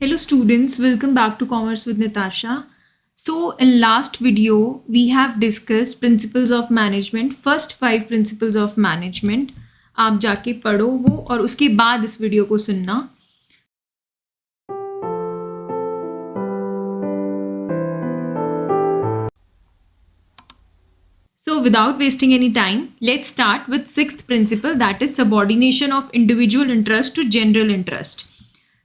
Hello students, welcome back to Commerce with Natasha. So in last video, we have discussed principles of management, first 5 principles of management. आप जाके पढ़ो वो और उसके बाद इस वीडियो को सुनना. So without wasting any time, let's start with 6th principle, that is subordination of individual interest to general interest.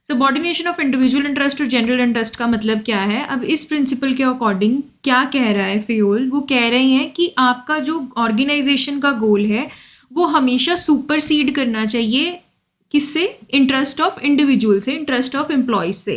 Subordination of individual interest और जनरल इंटरेस्ट का मतलब क्या है? अब इस प्रिंसिपल के अकॉर्डिंग क्या कह रहा है फियोल? वो कह रहे हैं कि आपका जो ऑर्गेनाइजेशन का गोल है वो हमेशा सुपरसीड करना चाहिए किससे? इंटरेस्ट ऑफ इंडिविजुअल से, इंटरेस्ट ऑफ एम्प्लॉयज से.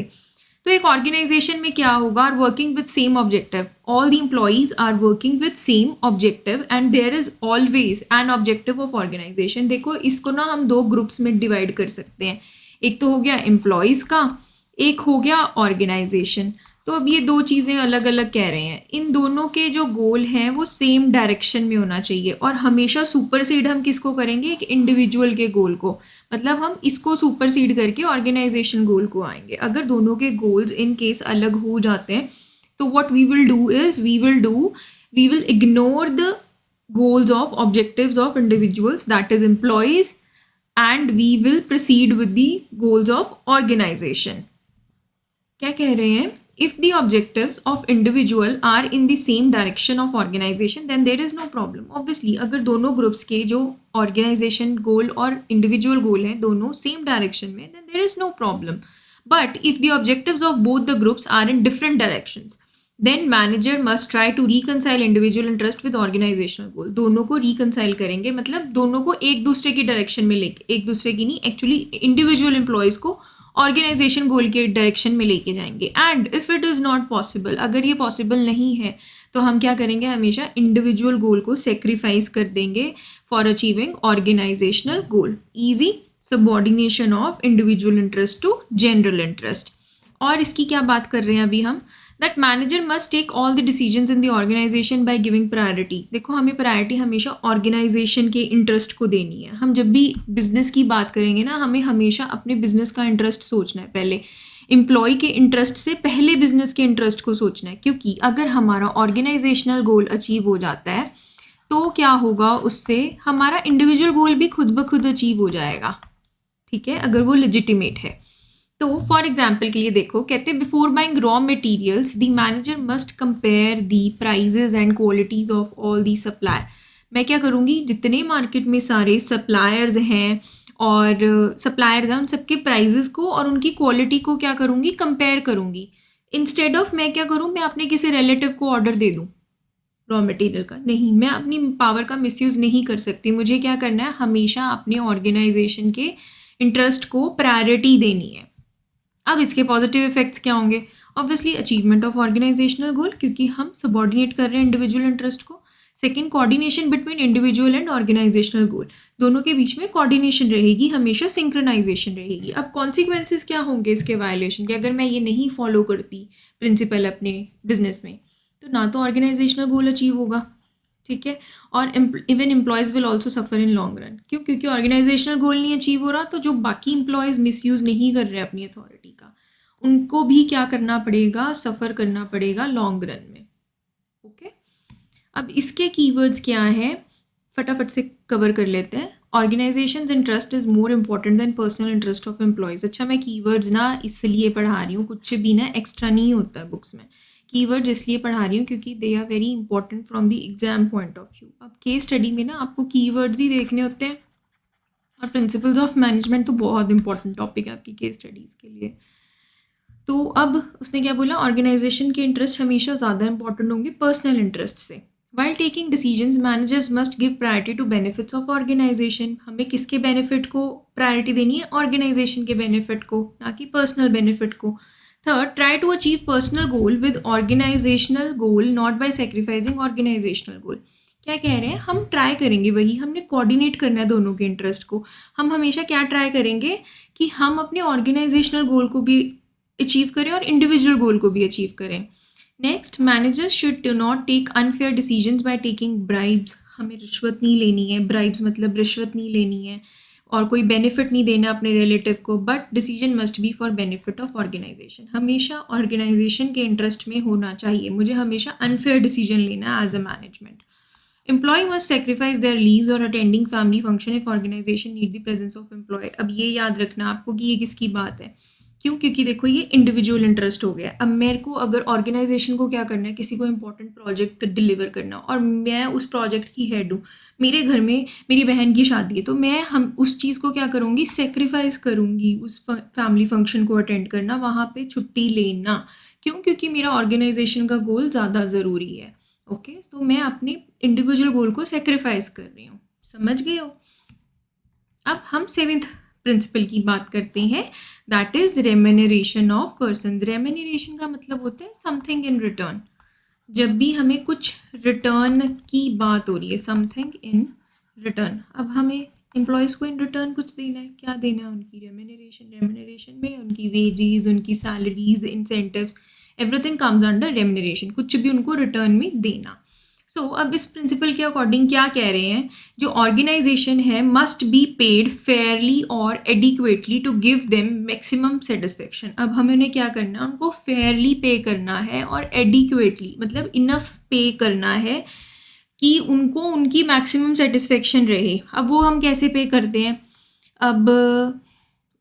तो एक ऑर्गेनाइजेशन में क्या होगा? Are working with same objective, all the employees are working with same objective and there is always an objective of organisation. देखो इसको ना हम 2 ग्रुप्स में डिवाइड कर सकते हैं. एक तो हो गया एम्प्लॉयज़ का, एक हो गया ऑर्गेनाइजेशन. तो अब ये 2 चीज़ें अलग अलग कह रहे हैं. इन दोनों के जो गोल हैं वो सेम डायरेक्शन में होना चाहिए और हमेशा सुपरसीड हम किसको करेंगे? एक इंडिविजुअल के गोल को. मतलब हम इसको सुपरसीड करके ऑर्गेनाइजेशन गोल को आएंगे. अगर दोनों के गोल्स इन केस अलग हो जाते हैं तो what we will do is we will ignore the goals of objectives of individuals, that is employees, and we will proceed with the goals of organization. क्या कह रहे हैं? If the objectives of individual are in the same direction of organization, then there is no problem. Obviously, अगर दोनों groups के जो organization goal और individual goal हैं दोनों same direction में, then there is no problem. But if the objectives of both the groups are in different directions, then manager must try to reconcile individual interest with organizational goal. दोनों को reconcile करेंगे, मतलब दोनों को एक दूसरे की डायरेक्शन में लेके, एक दूसरे की नहीं, एक्चुअली इंडिविजुअल एम्प्लॉयज़ को ऑर्गेनाइजेशन गोल के डायरेक्शन में लेके जाएंगे. And if it is not possible, अगर ये पॉसिबल नहीं है तो हम क्या करेंगे? हमेशा इंडिविजुअल गोल को सेक्रीफाइस कर देंगे for achieving organisational goal. Easy subordination of individual interest to general interest. और इसकी क्या बात कर रहे हैं अभी हम? That manager must take all the decisions in the organisation by giving priority. देखो हमें प्रायोरिटी हमेशा ऑर्गेनाइजेशन के इंटरेस्ट को देनी है. हम जब भी बिजनेस की बात करेंगे ना, हमें हमेशा अपने बिजनेस का इंटरेस्ट सोचना है पहले. एम्प्लॉय के इंटरेस्ट से पहले बिजनेस के इंटरेस्ट को सोचना है, क्योंकि अगर हमारा ऑर्गेनाइजेशनल गोल अचीव हो जाता है तो क्या होगा? उससे हमारा इंडिविजुअल गोल भी खुद ब खुद अचीव हो जाएगा. ठीक है, अगर वो लेजिटिमेट है. तो फॉर एग्जाम्पल के लिए देखो, कहते हैं before buying raw materials the manager must compare the prices and qualities of all the supplier. मैं क्या करूँगी? जितने मार्केट में सारे सप्लायर्स हैं उन सबके प्राइजेस को और उनकी क्वालिटी को क्या करूँगी? कंपेयर करूँगी. इंस्टेड ऑफ मैं क्या करूँ? मैं अपने किसी रिलेटिव को ऑर्डर दे दूँ रॉ मटेरियल का. नहीं, मैं अपनी पावर का मिसयूज़ नहीं कर सकती. मुझे क्या करना है? हमेशा अपने ऑर्गेनाइजेशन के इंटरेस्ट को प्रायोरिटी देनी है. अब इसके पॉजिटिव इफेक्ट्स क्या होंगे? Obviously achievement of organisational goal, क्योंकि हम सबॉर्डिनेट कर रहे हैं इंडिविजुअल इंटरेस्ट को. Second, coordination between individual and organisational goal. दोनों के बीच में कोऑर्डिनेशन रहेगी, हमेशा सिंक्रोनाइजेशन रहेगी. अब कॉन्सिक्वेंसेस क्या होंगे इसके वायलेशन के? अगर मैं ये नहीं फॉलो करती प्रिंसिपल अपने बिजनेस में, तो ना तो ऑर्गेनाइजेशनल गोल अचीव होगा, ठीक है, और even employees will also suffer in long run. क्यों? क्योंकि ऑर्गेनाइजेशनल गोल नहीं अचीव हो रहा, तो जो बाकी एम्प्लॉयज़ मिसयूज़ नहीं कर रहे अपनी अथॉरिटी का, उनको भी क्या करना पड़ेगा? सफ़र करना पड़ेगा लॉन्ग रन में. ओके, अब इसके कीवर्ड्स क्या हैं? फटाफट से कवर कर लेते हैं. Organisation's interest is more important than personal interest of employees. अच्छा, मैं कीवर्ड्स ना इसलिए पढ़ा रही हूँ, कुछ भी ना एक्स्ट्रा नहीं होता है बुक्स में. कीवर्ड्स इसलिए पढ़ा रही हूँ क्योंकि they are very important from the exam point of view. अब केस स्टडी में ना आपको कीवर्ड्स ही देखने होते हैं, और प्रिंसिपल्स ऑफ मैनेजमेंट तो बहुत इंपॉर्टेंट टॉपिक है आपकी केस स्टडीज़ के लिए. तो अब उसने क्या बोला? ऑर्गेनाइजेशन के इंटरेस्ट हमेशा ज़्यादा इंपॉर्टेंट होंगे पर्सनल इंटरेस्ट से. While taking decisions managers must give priority to benefits of organisation. हमें किसके बेनिफिट को प्रायोरिटी देनी है? ऑर्गेनाइजेशन के बेनिफिट को, ना कि पर्सनल बेनिफिट को. Third, try to achieve personal goal with organisational goal not by sacrificing organisational goal. क्या कह रहे हैं? हम ट्राई करेंगे, वही हमने कोऑर्डिनेट करना है दोनों के इंटरेस्ट को. हम हमेशा क्या ट्राई करेंगे कि हम अपने ऑर्गेनाइजेशनल गोल को भी अचीव करें और इंडिविजुअल गोल को भी अचीव करें. Next, managers should not take unfair decisions by taking bribes. हमें रिश्वत नहीं लेनी है. ब्राइब्स मतलब रिश्वत नहीं लेनी है. और कोई बेनिफिट नहीं देना अपने रिलेटिव को, but decision must be for benefit of organisation. हमेशा ऑर्गेनाइजेशन के इंटरेस्ट में होना चाहिए, मुझे हमेशा अनफेयर डिसीजन लेना है as a management. Employee must sacrifice their leaves और attending family function if organisation need the presence of employee. अब ये याद रखना आपको कि ये किसकी बात है, क्यों, क्योंकि देखो ये इंडिविजुअल इंटरेस्ट हो गया। अब मेरे को अगर ऑर्गेनाइजेशन को क्या करना है, किसी को इंपॉर्टेंट प्रोजेक्ट डिलीवर करना, और मैं उस प्रोजेक्ट की हेड हूँ, मेरे घर में मेरी बहन की शादी है, तो मैं हम उस चीज़ को क्या करूँगी, सेक्रीफाइस करूँगी, उस फैमिली फंक्शन को अटेंड करना, वहाँ पे छुट्टी लेना। क्यों, क्योंकि मेरा ऑर्गेनाइजेशन का गोल ज़्यादा ज़रूरी है। ओके, तो मैं अपने इंडिविजुअल गोल को सेक्रीफाइस कर रही हूँ, समझ गए हो। अब हम 7th प्रिंसिपल की बात करते हैं, that is remuneration of person. Remuneration का मतलब होता है समथिंग इन रिटर्न। जब भी हमें कुछ रिटर्न की बात हो रही है, समथिंग इन रिटर्न, अब हमें एम्प्लॉयज़ को इन रिटर्न कुछ देना है, क्या देना है, उनकी रेम्यूनरेशन। रेम्यूनरेशन में उनकी वेजेस, उनकी salaries, incentives, everything comes under remuneration, कुछ भी उनको रिटर्न में देना। सो अब इस प्रिंसिपल के अकॉर्डिंग क्या कह रहे हैं, जो ऑर्गेनाइजेशन है मस्ट बी पेड फेयरली और adequately to give them maximum satisfaction. अब हमें उन्हें क्या करना है, उनको फेयरली पे करना है और एडिक्वेटली मतलब इनफ पे करना है कि उनको उनकी मैक्सिमम सेटिस्फेक्शन रहे। अब वो हम कैसे पे करते हैं, अब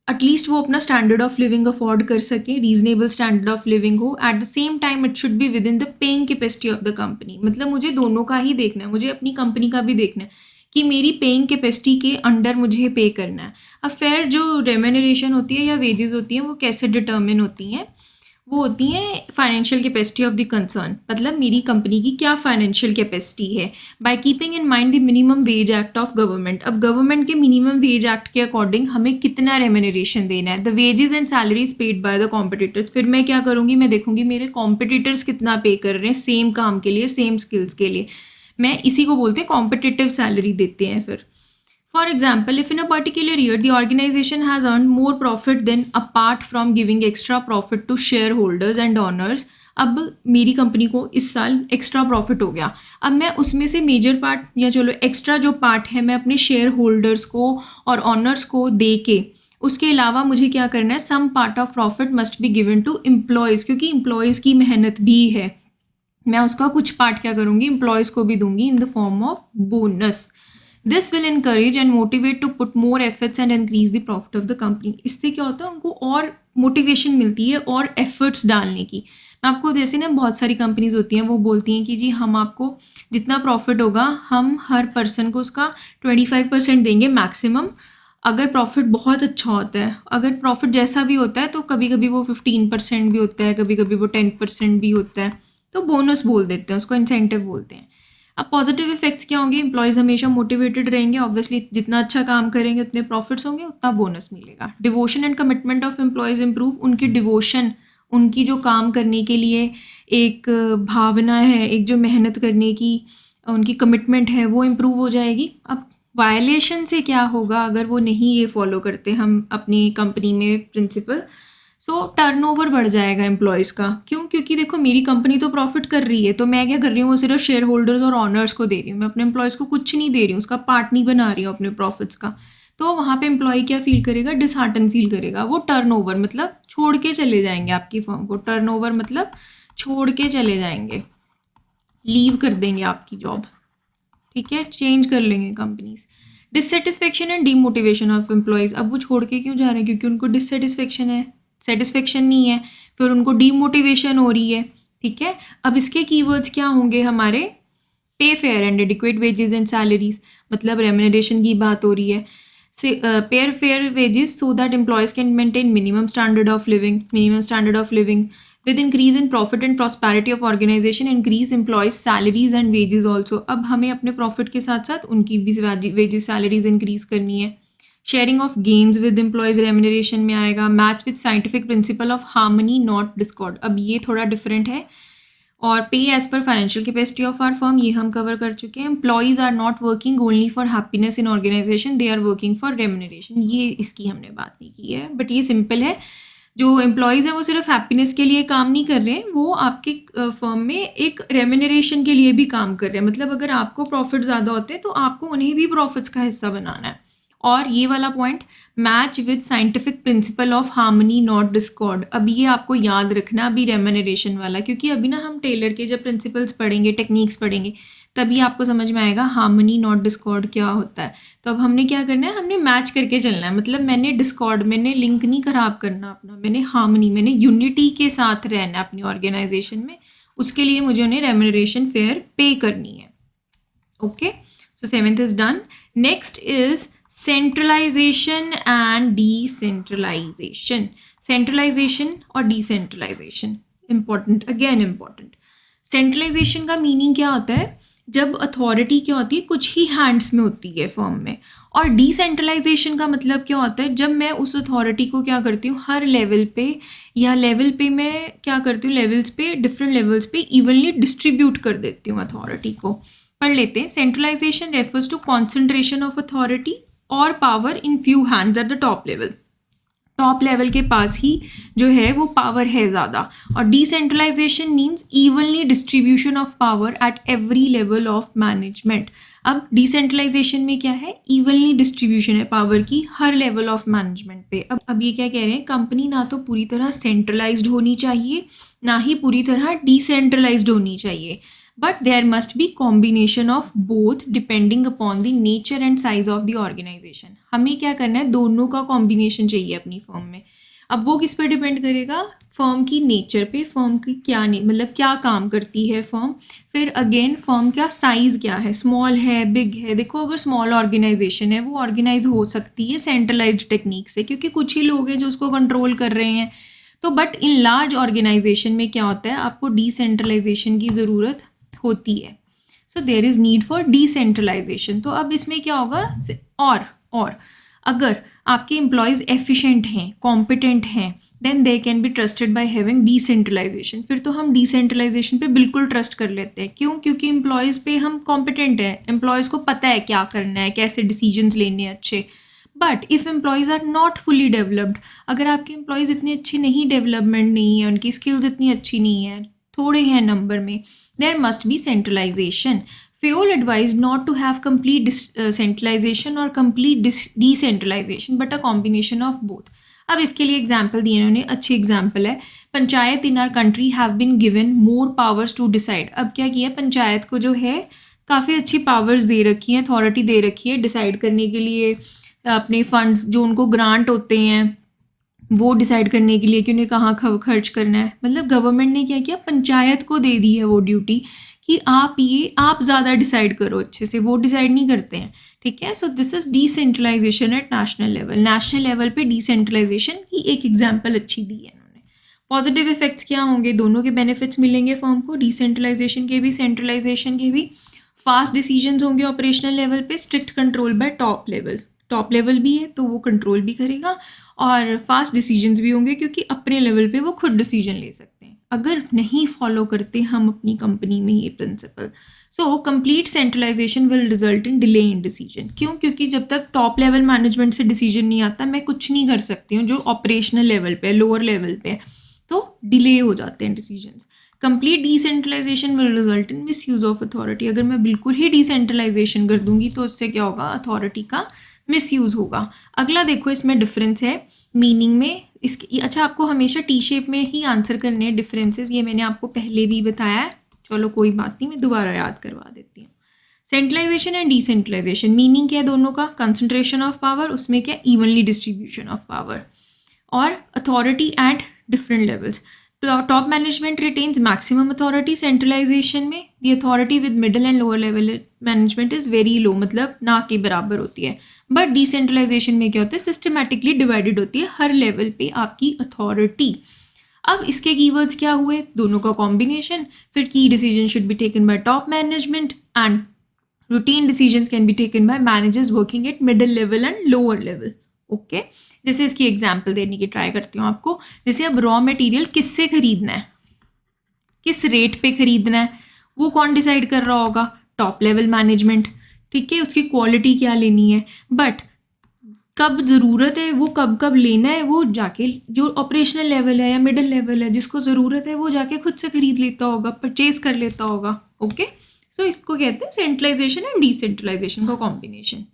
एटलीस्ट वो अपना स्टैंडर्ड ऑफ लिविंग अफोर्ड कर सके, रीजनेबल स्टैंडर्ड ऑफ लिविंग हो, at the same time it should be with in the paying capacity of the company. मतलब मुझे दोनों का ही देखना है, मुझे अपनी कंपनी का भी देखना है कि मेरी पेइंग कैपेसिटी के अंडर मुझे पे करना है। अब फेयर जो रेम्यूनरेशन होती है या वेजेस होती हैं वो कैसे डिटर्मिन होती हैं, वो होती हैं financial capacity of the concern, मतलब मेरी कंपनी की क्या फाइनेंशियल कैपेसिटी है, by keeping in mind the minimum wage act of government. अब गवर्नमेंट के मिनिमम वेज एक्ट के अकॉर्डिंग हमें कितना रेम्यूनरेशन देना है, the wages and salaries paid by the competitors. फिर मैं क्या करूँगी, मैं देखूंगी मेरे कॉम्पिटिटर्स कितना पे कर रहे हैं सेम काम के लिए, सेम स्किल्स के लिए, मैं इसी को बोलते हैं कॉम्पिटिटिव सैलरी देते हैं। फिर For example, if in a particular year the organization has earned more profit than apart from giving extra profit to shareholders and owners, अब मेरी कंपनी को इस साल एक्स्ट्रा प्रॉफिट हो गया, अब मैं उसमें से मेजर पार्ट या चलो एक्स्ट्रा जो पार्ट है मैं अपने शेयर होल्डर्स को और ऑनर्स को दे के, उसके अलावा मुझे क्या करना है, some part of profit must be given to employees, क्योंकि एम्प्लॉयज़ की मेहनत भी है, मैं उसका कुछ पार्ट क्या करूँगी, एम्प्लॉयज़ को भी दूंगी in the form of bonus. This will encourage and motivate to put more efforts and increase the profit of the company. इससे क्या होता है, उनको और मोटिवेशन मिलती है और एफर्ट्स डालने की। मैं आपको जैसे ना बहुत सारी कंपनीज होती हैं वो बोलती हैं कि जी हम आपको जितना प्रॉफिट होगा हम हर पर्सन को उसका 25% देंगे मैक्सिमम, अगर प्रॉफिट बहुत अच्छा होता है, अगर प्रॉफिट जैसा भी होता है तो कभी कभी वो 15% भी होता है, कभी कभी वो 10% भी होता है, तो बोनस बोल देते हैं उसको, इंसेंटिव बोलते हैं। अब पॉजिटिव इफेक्ट्स क्या होंगे, एम्प्लॉयज़ हमेशा मोटिवेटेड रहेंगे, ऑब्वियसली जितना अच्छा काम करेंगे उतने प्रॉफिट्स होंगे, उतना बोनस मिलेगा। Devotion and commitment of employees improve, उनकी डिवोशन, उनकी जो काम करने के लिए एक भावना है, एक जो मेहनत करने की उनकी कमिटमेंट है वो इम्प्रूव हो जाएगी। अब वायलेशन से क्या होगा, अगर वो नहीं ये फॉलो करते हम अपनी कंपनी में प्रिंसिपल, सो टर्नओवर बढ़ जाएगा एम्प्लॉयज़ का। क्यों, क्योंकि देखो मेरी कंपनी तो प्रॉफिट कर रही है, तो मैं क्या कर रही हूँ, वो सिर्फ शेयर होल्डर्स और ऑनर्स को दे रही हूँ, मैं अपने एम्प्लॉयज़ को कुछ नहीं दे रही हूँ, उसका पार्ट नहीं बना रही हूँ अपने प्रॉफिट्स का। तो वहाँ पे एम्प्लॉय क्या फील करेगा, डिसहार्टन फील करेगा, वो टर्नओवर मतलब छोड़ के चले जाएंगे आपकी फर्म को, टर्नओवर मतलब छोड़ के चले जाएंगे, लीव कर देंगे आपकी जॉब, ठीक है, चेंज कर लेंगे companies. Dissatisfaction and demotivation of employees, अब वो छोड़ के क्यों जा रहे हैं, क्योंकि उनको डिससेटिस्फेक्शन है, सेटिस्फेक्शन नहीं है, फिर उनको डीमोटिवेशन हो रही है, ठीक है। अब इसके कीवर्ड्स क्या होंगे हमारे, पे fair and adequate wages and salaries, मतलब रेम्यूनरेशन की बात हो रही है, पे fair wages so that employees can maintain minimum standard of living with increase in profit and prosperity of organization, increase employees salaries and wages also। अब हमें अपने प्रॉफिट के साथ साथ उनकी भी वेजेस सैलरीज इंक्रीज करनी है। Sharing of gains with employees remuneration में आएगा। Match with scientific principle of harmony not discord, अब ये थोड़ा डिफरेंट है। और pay as per financial capacity of our firm, ये हम कवर कर चुके हैं। Employees are not working only for happiness in organisation, they are working for remuneration, ये इसकी हमने बात नहीं की है, बट ये सिंपल है। जो एम्प्लॉयज़ हैं वो सिर्फ हैप्पीनेस के लिए काम नहीं कर रहे हैं, वो आपके फर्म में एक रेम्यूनरेशन के लिए भी काम कर रहे हैं। मतलब अगर आपको प्रॉफिट ज़्यादा होते हैं तो आपको उन्हें भी प्रॉफिट्स का हिस्सा बनाना है, और ये वाला point, match with scientific principle of harmony not Discord. अभी ये आपको याद रखना, अभी रेम्यूनरेशन वाला, क्योंकि अभी ना हम टेलर के जब प्रिंसिपल्स पढ़ेंगे, टेक्निक्स पढ़ेंगे, तभी आपको समझ में आएगा हार्मनी नॉट डिस्कॉर्ड क्या होता है। तो अब हमने क्या करना है, हमने मैच करके चलना है, मतलब मैंने डिस्कॉर्ड, मैंने लिंक नहीं खराब करना अपना, मैंने हार्मनी, मैंने यूनिटी के साथ रहना है अपनी ऑर्गेनाइजेशन में। उसके लिए मुझे उन्हें रेम्यूनरेशन फेयर पे करनी है। Okay, so 7th is done. Next is centralisation and decentralisation. Centralisation और decentralisation important, again important. Centralisation का मीनिंग क्या होता है, जब अथॉरिटी क्या होती है, कुछ ही हैंड्स में होती है फर्म में। और डिसेंट्रलाइजेशन का मतलब क्या होता है, जब मैं उस अथॉरिटी को क्या करती हूँ, हर लेवल पे या लेवल पे मैं क्या करती हूँ, लेवल्स पे, डिफरेंट लेवल्स पे इवनली डिस्ट्रीब्यूट कर देती हूँ अथॉरिटी को। पढ़ लेते हैं। Centralisation refers to concentration of authority और power in few hands at the top level. Top level के पास ही जो है वो पावर है ज़्यादा। और decentralisation means evenly distribution of power at every level of management. अब डिसेंट्रलाइजेशन में क्या है, इवनली डिस्ट्रीब्यूशन है पावर की हर लेवल ऑफ मैनेजमेंट पे। अब ये क्या कह रहे हैं, कंपनी ना तो पूरी तरह सेंट्रलाइज्ड होनी चाहिए, ना ही पूरी तरह डिसेंट्रलाइज्ड होनी चाहिए, but there must be combination of both depending upon the nature and size of the organization। हमें क्या करना है, दोनों का कॉम्बिनेशन चाहिए अपनी फर्म में। अब वो किस पर डिपेंड करेगा, फर्म की नेचर पे, फर्म की क्या नहीं, मतलब क्या काम करती है फर्म, फिर अगेन फर्म का साइज़ क्या है, स्मॉल है, बिग है। देखो अगर स्मॉल ऑर्गेनाइजेशन है वो ऑर्गेनाइज हो सकती है सेंट्रलाइज्ड टेक्निक से, क्योंकि कुछ ही लोग हैं जो उसको कंट्रोल कर रहे हैं। तो बट इन लार्ज ऑर्गेनाइजेशन में क्या होता है, आपको डिसेंट्रलाइजेशन की ज़रूरत होती है। So there is need for decentralisation. तो अब इसमें क्या होगा, और अगर आपके एम्प्लॉयज़ एफिशिएंट हैं, कॉम्पिटेंट हैं, then they can be trusted by having decentralisation. फिर तो हम डिसेंट्रलाइजेशन पे बिल्कुल ट्रस्ट कर लेते हैं। क्यों? क्योंकि एम्प्लॉयज़ पे हम कॉम्पिटेंट हैं, एम्प्लॉयज़ को पता है क्या करना है, कैसे डिसीजंस लेने हैं अच्छे। But if employees are not fully developed, अगर आपके एम्प्लॉयज़ इतने अच्छे नहीं, डेवलपमेंट नहीं है, उनकी स्किल्स इतनी अच्छी नहीं है, थोड़े हैं नंबर में, there must be centralization. Fayol advised not to have complete centralization or complete decentralization, but a combination of both. अब इसके लिए एग्जाम्पल दिए इन्होंने, अच्छी एग्जाम्पल है। Panchayat in our country have been given more powers to decide. अब क्या किया, पंचायत को जो है काफ़ी अच्छी पावर्स दे रखी हैं, अथॉरिटी दे रखी है डिसाइड करने के लिए, अपने फंड्स जो उनको ग्रांट होते हैं वो डिसाइड करने के लिए कि उन्हें कहाँ खर्च करना है। मतलब गवर्नमेंट ने क्या किया, पंचायत को दे दी है वो ड्यूटी कि आप ज़्यादा डिसाइड करो अच्छे से, वो डिसाइड नहीं करते हैं। ठीक है, so this is decentralisation at national level. National level पे डिसेंट्रलाइजेशन की एक एग्जाम्पल अच्छी दी है इन्होंने। पॉजिटिव इफेक्ट्स क्या होंगे, दोनों के बेनिफिट्स मिलेंगे फर्म को, डिसेंट्रलाइजेशन के भी, सेंट्रलाइजेशन के भी। फास्ट डिसीजंस होंगे ऑपरेशनल लेवल पे, strict control by top level भी है तो वो कंट्रोल भी करेगा, और फास्ट डिसीजंस भी होंगे क्योंकि अपने लेवल पे वो खुद डिसीजन ले सकते हैं अगर नहीं फॉलो करते हम अपनी कंपनी में ये principle. So complete centralisation will result in delay in decision. क्यों? क्योंकि जब तक टॉप लेवल मैनेजमेंट से डिसीजन नहीं आता, मैं कुछ नहीं कर सकती हूँ जो ऑपरेशनल लेवल पे, लोअर लेवल पे, तो डिले हो जाते हैं decisions. Complete decentralisation will result in misuse of authority. अगर मैं बिल्कुल ही डिसेंट्रलाइजेशन कर दूंगी तो उससे क्या होगा, अथॉरिटी का मिसयूज़ होगा। अगला देखो, इसमें डिफरेंस है मीनिंग में इसके। अच्छा, आपको हमेशा टी शेप में ही आंसर करने हैं डिफरेंसेस, ये मैंने आपको पहले भी बताया है, चलो कोई बात नहीं, मैं दोबारा याद करवा देती हूँ। सेंट्रलाइजेशन एंड डिसेंट्रलाइजेशन मीनिंग क्या है दोनों का, कंसंट्रेशन ऑफ पावर, उसमें क्या, इवनली डिस्ट्रीब्यूशन ऑफ पावर, और authority at different levels. Top management retains maximum authority. Centralisation में the authority with middle and lower level management is very low, मतलब ना के बराबर होती है। बट डिसेंट्रलाइजेशन में क्या होता है, सिस्टमैटिकली डिवाइडेड होती है हर लेवल पे आपकी अथॉरिटी। अब इसके कीवर्ड्स क्या हुए, दोनों का कॉम्बिनेशन। फिर की decision should be taken by top management and routine decisions can be taken by managers working at middle level and lower level. Okay, जैसे इसकी एग्जाम्पल देने की ट्राई करती हूँ आपको। जैसे अब रॉ मटेरियल किससे खरीदना है, किस रेट पे खरीदना है, वो कौन डिसाइड कर रहा होगा, टॉप लेवल मैनेजमेंट। ठीक है, उसकी क्वालिटी क्या लेनी है, बट कब ज़रूरत है वो कब लेना है, वो जाके जो ऑपरेशनल लेवल है या मिडिल लेवल है जिसको ज़रूरत है वो जाके खुद से खरीद लेता होगा, परचेज कर लेता होगा। ओके, सो इसको कहते हैं सेंट्रलाइजेशन एंड डिसेंट्रलाइजेशन का combination.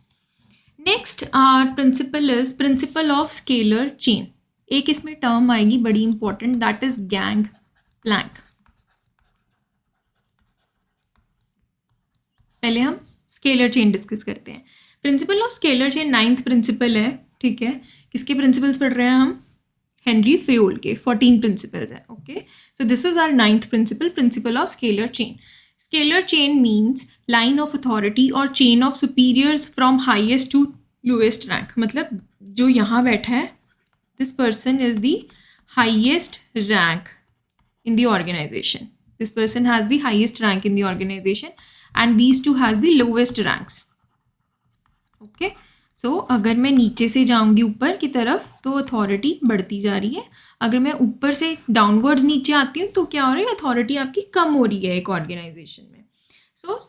Next our principle is principle of scalar chain. एक इसमें टर्म आएगी बड़ी important, that is gang plank. पहले हम स्केलर चेन डिस्कस करते हैं. Principle of scalar chain 9th principle है. ठीक है, किसके प्रिंसिपल्स पढ़ रहे हैं हम? हेनरी फेयोल के 14 प्रिंसिपल्स हैं. Okay, so this is our 9th principle, principle of scalar chain. Scalar chain means line of authority और chain of superiors from highest to lowest rank. मतलब जो यहाँ बैठा है, this person is the highest rank in the organization. This person has the highest rank in the organization and these two has the lowest ranks. Okay, so अगर मैं नीचे से जाऊंगी ऊपर की तरफ तो अथॉरिटी बढ़ती जा रही है. अगर मैं ऊपर से डाउनवर्ड्स नीचे आती हूँ तो क्या हो रही है? अथॉरिटी आपकी कम हो रही है एक ऑर्गेनाइजेशन में. सो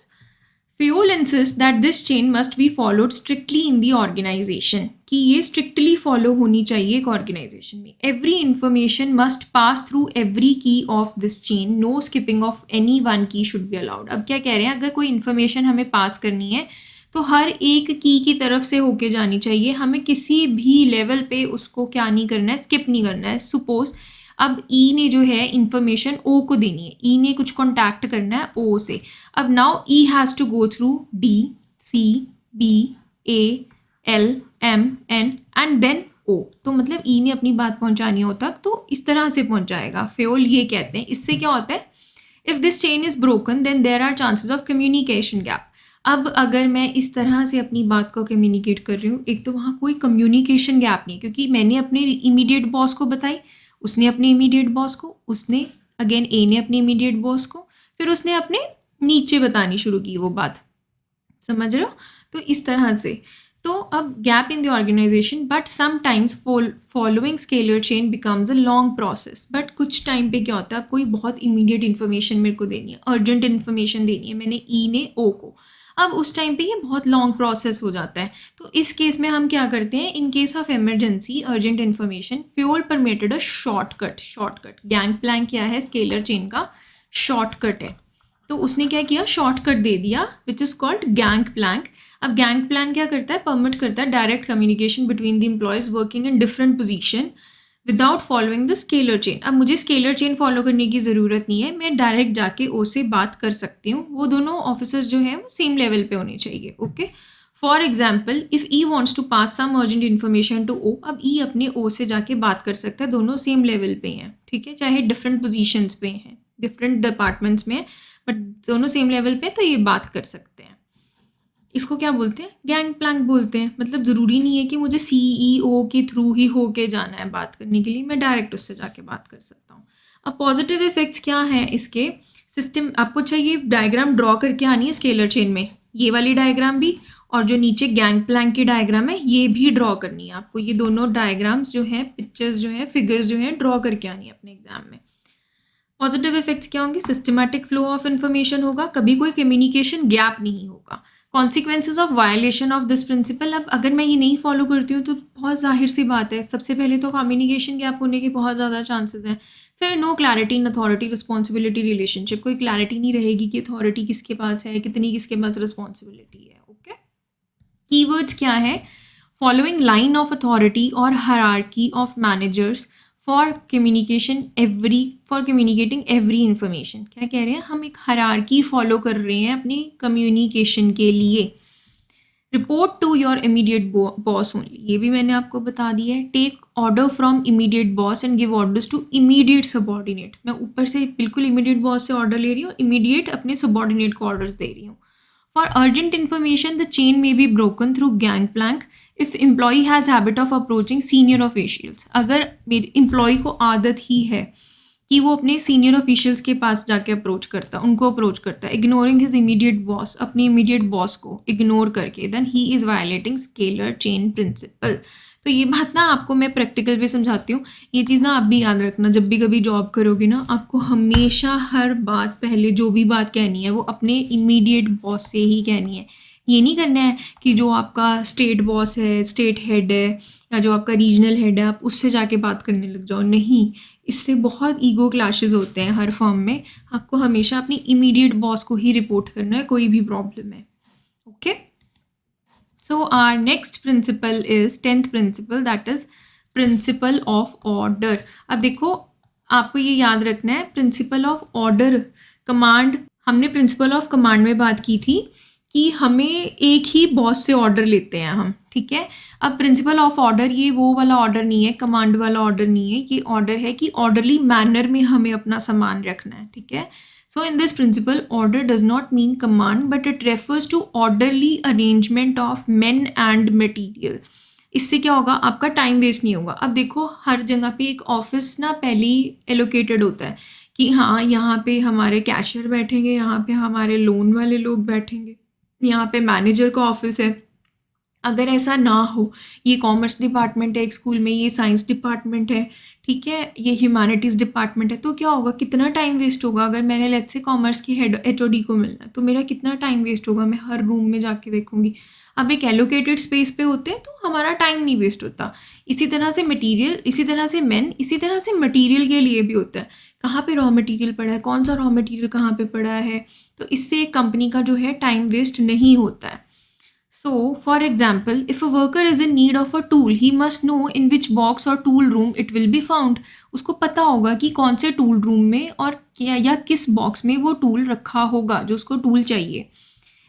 Fayol insists that this chain must be followed strictly in the organization. कि ये strictly follow होनी चाहिए एक organization में. Every information must pass through every key of this chain. No skipping of any one key should be allowed. अब क्या कह रहे हैं? अगर कोई information हमें पास करनी है तो हर एक की तरफ से होके जानी चाहिए. हमें किसी भी लेवल पे उसको क्या नहीं करना है? स्किप नहीं करना है. सपोज अब ई ने जो है इंफॉर्मेशन ओ को देनी है, ई ने कुछ कॉन्टैक्ट करना है ओ से. अब now E has to go through D, C, B, A, L, M, N and then O. तो मतलब ई ने अपनी बात पहुंचानी हो तक तो इस तरह से पहुंचाएगा. फेयोल ये कहते हैं इससे क्या होता है? If this chain is broken then there are chances of communication gap. अब अगर मैं इस तरह से अपनी बात को कम्युनिकेट कर रही हूँ, एक तो वहाँ कोई कम्युनिकेशन गैप नहीं, क्योंकि मैंने अपने इमीडिएट बॉस को बताई, उसने अपने इमीडिएट बॉस को, उसने अगेन ए ने अपने इमीडिएट बॉस को, फिर उसने अपने नीचे बतानी शुरू की वो बात. समझ रहे हो? तो इस तरह से. तो अब gap in the organisation, but sometimes following scalar chain becomes a long process. But कुछ टाइम पे क्या होता है? कोई बहुत इमीडिएट इन्फॉर्मेशन मेरे को देनी है, अर्जेंट इन्फॉर्मेशन देनी है, मैंने ई ने ओ को. अब उस टाइम पे ये बहुत लॉन्ग प्रोसेस हो जाता है. तो इस केस में हम क्या करते हैं? In case of emergency urgent information, Fayol permitted a shortcut. Gang plank क्या है? स्केलर चेन का शॉर्टकट है. तो उसने क्या किया? शॉर्टकट दे दिया which is called gang plank. अब गैंग प्लान क्या करता है? परमिट करता है direct communication between the employees working in different position without following the scalar chain. अब मुझे स्केलर चेन फॉलो करने की ज़रूरत नहीं है, मैं डायरेक्ट जाके ओ से बात कर सकती हूँ. वो दोनों ऑफिसर्स जो हैं वो सेम लेवल पे होने चाहिए. Okay, for example if E wants to pass some urgent information to O, अब ई अपने ओ से जाके बात कर सकता है. दोनों सेम लेवल पे हैं, ठीक है, चाहे डिफरेंट पोजीशंस पे हैं, डिफरेंट डिपार्टमेंट्स में, बट दोनों सेम लेवल पे, तो ये बात कर सकते हैं. इसको क्या बोलते हैं? गैंग प्लैंक बोलते हैं. मतलब ज़रूरी नहीं है कि मुझे सीईओ के थ्रू ही होके जाना है बात करने के लिए, मैं डायरेक्ट उससे जाके बात कर सकता हूँ. अब पॉजिटिव इफेक्ट्स क्या हैं इसके? सिस्टम आपको चाहिए डायग्राम ड्रॉ करके आनी है स्केलर चेन में, ये वाली डायग्राम भी, और जो नीचे गैंग प्लैंक की डायग्राम है ये भी ड्रॉ करनी है आपको. ये दोनों डायग्राम्स जो हैं, पिक्चर्स जो हैं, फिगर्स जो हैं, ड्रॉ करके आनी है अपने एग्जाम में. पॉजिटिव इफेक्ट्स क्या होंगे? सिस्टमैटिक फ्लो ऑफ इन्फॉर्मेशन होगा, कभी कोई कम्युनिकेशन गैप नहीं होगा. Consequences of violation of this principle, अब अगर मैं ये नहीं फॉलो करती हूँ तो बहुत जाहिर सी बात है, सबसे पहले तो कम्युनिकेशन गैप होने के बहुत ज़्यादा चांसेस हैं. फिर no clarity in authority responsibility relationship, कोई क्लैरिटी नहीं रहेगी कि अथॉरिटी किसके पास है, कितनी किसके पास रिस्पॉन्सिबिलिटी है. ओके, कीवर्ड्स क्या है? फॉलोइंग लाइन ऑफ अथॉरिटी और hierarchy of managers for communicating every information. क्या कह रहे हैं? हम एक हायरार्की फॉलो कर रहे हैं अपनी कम्युनिकेशन के लिए. Report to your immediate boss only, ये भी मैंने आपको बता दिया है. Take order from immediate boss and give orders to immediate subordinate. मैं ऊपर से बिल्कुल इमीडिएट बॉस से ऑर्डर ले रही हूँ, इमीडिएट अपने सबॉर्डिनेट को ऑर्डर्स दे रही हूँ. For urgent information the chain may be broken through gang plank if employee has habit of approaching senior officials. अगर मेरे एम्प्लॉई को आदत ही है कि वो अपने सीनियर ऑफिशियल्स के पास जाके उनको अप्रोच करता है, इग्नोरिंग हिज इमीडिएट बॉस, अपने इमीडिएट बॉस को इग्नोर करके, then he is violating scalar chain principle. तो ये बात ना आपको मैं प्रैक्टिकल पे समझाती हूँ. ये चीज़ ना आप भी याद रखना, जब भी कभी जॉब करोगे ना, आपको हमेशा हर बात पहले जो भी बात कहनी है वो अपने इमीडिएट बॉस से ही कहनी है. ये नहीं करना है कि जो आपका स्टेट बॉस है, स्टेट हेड है, या जो आपका रीजनल हेड है, आप उससे जाके बात करने लग जाओ. नहीं, इससे बहुत ईगो क्लैशेस होते हैं हर फर्म में. आपको हमेशा अपनी इमीडिएट बॉस को ही रिपोर्ट करना है कोई भी प्रॉब्लम है. Okay, So our next principle is 10th principle, that is principle of order. अब देखो आपको ये याद रखना है, प्रिंसिपल ऑफ ऑर्डर कमांड, हमने प्रिंसिपल ऑफ कमांड में बात की थी कि हमें एक ही बॉस से ऑर्डर लेते हैं हम, ठीक है। अब प्रिंसिपल ऑफ ऑर्डर ये वो वाला ऑर्डर नहीं है, कमांड वाला ऑर्डर नहीं है, ये ऑर्डर है कि ऑर्डरली मैनर में हमें अपना सामान रखना है, ठीक है। So in this principle, order does not mean command, but it refers to orderly arrangement of men and material. इससे क्या होगा, आपका टाइम वेस्ट नहीं होगा। अब देखो हर जगह पे एक ऑफिस ना पहले ही एलोकेटेड होता है कि हाँ यहाँ पे हमारे कैशियर बैठेंगे, यहाँ पे हमारे लोन वाले लोग बैठेंगे, यहाँ पे मैनेजर का ऑफिस है। अगर ऐसा ना हो, ये कॉमर्स डिपार्टमेंट है एक स्कूल में, ये साइंस डिपार्टमेंट है, ठीक है, ये ह्यूमैनिटीज़ डिपार्टमेंट है, तो क्या होगा, कितना टाइम वेस्ट होगा। अगर मैंने लेट्स से कॉमर्स की हेड HOD को मिलना है तो मेरा कितना टाइम वेस्ट होगा, मैं हर रूम में जाके देखूंगी। अब एक एलोकेटेड स्पेस पे होते हैं तो हमारा टाइम नहीं वेस्ट होता। इसी तरह से मटीरियल, इसी तरह से मैन, इसी तरह से मटीरियल के लिए भी होता है, कहाँ पे रॉ मटीरियल पड़ा है, कौन सा रॉ मटीरियल कहाँ पे पड़ा है, तो इससे एक कंपनी का जो है टाइम वेस्ट नहीं होता है। So, for example, if a worker is in need of a tool, he must know in which box or tool room it will be found. उसको पता होगा कि कौन से टूल रूम में और या किस बॉक्स में वो टूल रखा होगा जो उसको टूल चाहिए।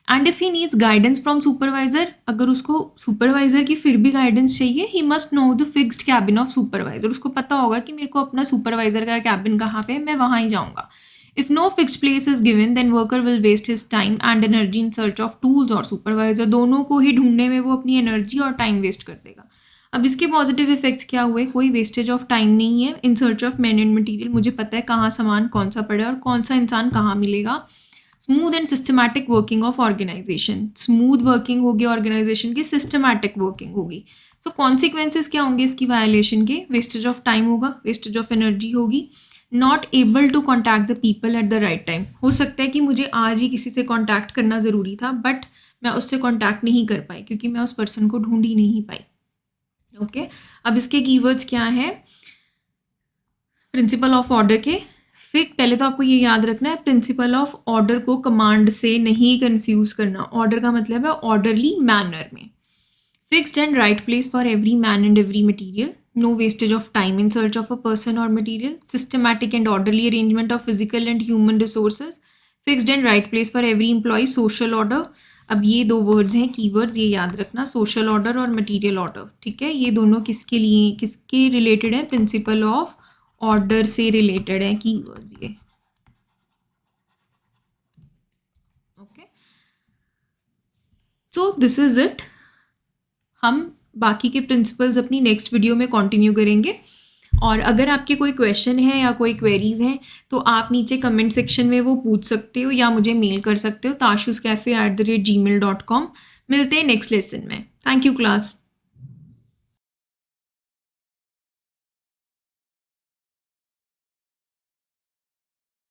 And if he needs guidance from supervisor, अगर उसको सुपरवाइजर की फिर भी गाइडेंस चाहिए, he must know the fixed cabin of supervisor, उसको पता होगा कि मेरे को अपना सुपरवाइजर का कैबिन कहाँ पे है, मैं वहाँ ही जाऊँगा। If no fixed place is given, then worker will waste his time and energy in search of tools or supervisor. दोनों को ही ढूंढने में वो अपनी एनर्जी और टाइम वेस्ट कर देगा। अब इसके पॉजिटिव इफेक्ट्स क्या हुए, कोई वेस्टेज ऑफ टाइम नहीं है। In search of man and material, मुझे पता है कहाँ सामान कौन सा पड़ा है और कौन सा इंसान कहाँ मिलेगा। Smooth and systematic working of organisation, smooth working होगी ऑर्गेनाइजेशन की, सिस्टमैटिक वर्किंग होगी। सो कॉन्सिक्वेंसेज क्या होंगे इसकी वायलेशन के, वेस्टेज ऑफ टाइम होगा, वेस्टेज ऑफ एनर्जी होगी, not able to contact the people at the right time. हो सकता है कि मुझे आज ही किसी से कॉन्टैक्ट करना ज़रूरी था, बट मैं उससे कॉन्टैक्ट नहीं कर पाई क्योंकि मैं उस पर्सन को ढूंढ ही नहीं पाई। ओके, अब इसके कीवर्ड्स क्या है प्रिंसिपल ऑफ ऑर्डर के। पहले तो आपको ये याद रखना है, प्रिंसिपल ऑफ ऑर्डर को कमांड से नहीं कंफ्यूज करना। ऑर्डर का मतलब है ऑर्डरली मैनर में। Fixed and right place for every man and every material, no wastage of time in search of a person or material, systematic and orderly arrangement of physical and human resources, fixed and right place for every employee, social order। अब ये दो words हैं keywords, ये याद रखना, social order और material order, ठीक है। ये दोनों किसके लिए, किसके रिलेटेड है, प्रिंसिपल ऑफ ऑर्डर से रिलेटेड है कीवर्ड्स ये। Okay, so this is it. हम बाकी के प्रिंसिपल्स अपनी नेक्स्ट वीडियो में कंटिन्यू करेंगे। और अगर आपके कोई क्वेश्चन है या कोई क्वेरीज हैं तो आप नीचे कमेंट सेक्शन में वो पूछ सकते हो या मुझे मेल कर सकते हो tashuskafe@gmail.com। मिलते हैं नेक्स्ट लेसन में। Thank you class.